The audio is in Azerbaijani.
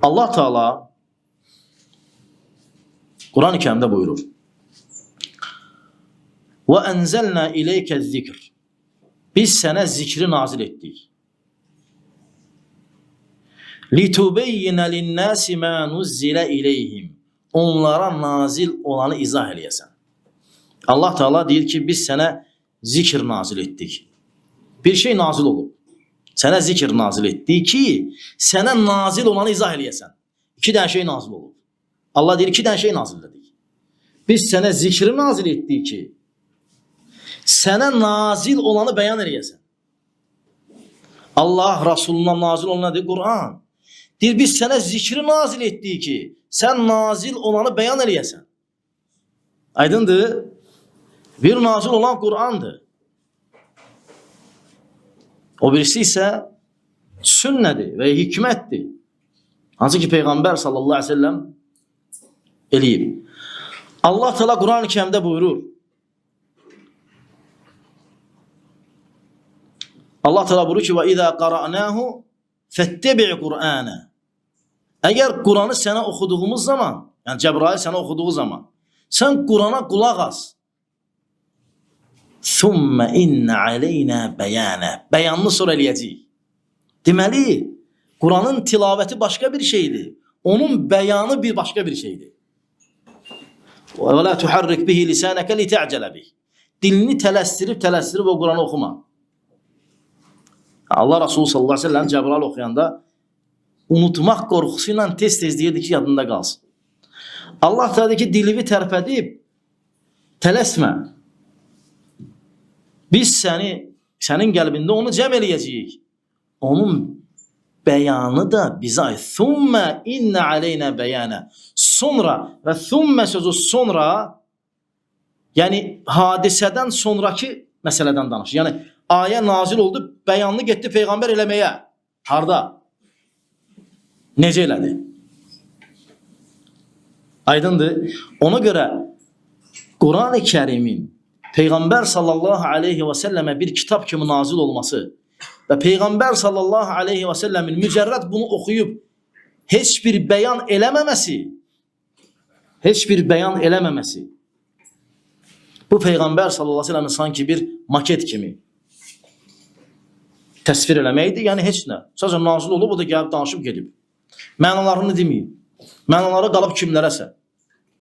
Allah Teala Kur'an-ı Kerim'de buyurur. Ve enzelna ileyke zikr. Biz sana zikri nazil ettik. Litubeyyine linnâsi mâ nuzzile ileyhim. Onlara nazil olanı izah eləyəsən. Allah Teala deyir ki, biz sana zikr nazil ettik. Bir şey nazil olub. Sana zikr nazil etdik ki, sana nazil olanı izah eləyəsən. İki dənə şey nazil olub. Allah deyir, iki dənə şey nazil etdik. Biz sana zikri nazil etdik ki, sana nazil olanı beyan eləyəsən. Allah Resuluna nazil olan nedir? Kur'an. Deyir, biz sana zikri nazil etdik ki, sen nazil olanı beyan eləyəsən. Aydındır? Bir nazil olan Kur'an'dır. O birisi ise sünnedir ve hikmettir. Hansı ki Peygamber sallallahu aleyhi ve sellem eləyib. Allah Teala Kur'an-ı Kerim'de buyurur. Allah Teala buyurur ki: "Ve izâ qara'nâhu fettebi' Kur'âne." Eğer Kur'an'ı sana okuduğumuz zaman, yani Cebrail sana okuduğu zaman, sen Kur'an'a kulak as. Thumme inne aleyna beyane. Beyanını sonra eləyəcəyik. Deməli, Kur'an'ın tilaveti başka bir şeydir. Onun beyanı bir başka bir şeydir. Ve la tuharrik bihi lisaneke li te'cele bih. Dilini tələstirib o Kur'an'ı okuma. Allah Resulü sallallahu aleyhi ve sellem Cebrail okuyanda unutmaq qorxusuyla tez deyirdi ki, yadında qalsın. Allah Teala ki, dilini tərpədib tələsmə. Biz sənin qəlbində onu cəm eləyəcəyik. Onun beyanı da bizə ait. Thumme inne aleyna beyane. Sonra və thumme sözü sonra, yəni hadisədən sonraki məsələdən danışır. Yəni ayə nazil oldu, beyanını getdi Peyğəmbər eləməyə. Harda? Necə elədi? Aydındır. Ona görə Kur'an-ı Kerim'in Peygamber sallallahu aleyhi ve selleme bir kitap kimi nazil olması ve Peygamber sallallahu aleyhi ve sellemin mücerred bunu okuyup hiçbir beyan elememesi, bu Peygamber sallallahu aleyhi ve sellemin sanki bir maket kimi təsvir eləməkdir. Yəni heç nə. Sadəcə nazil olub, o da gəlib danışıb gedib. Mənalarını deməyib. Mənaları qalıb kimlərəsə.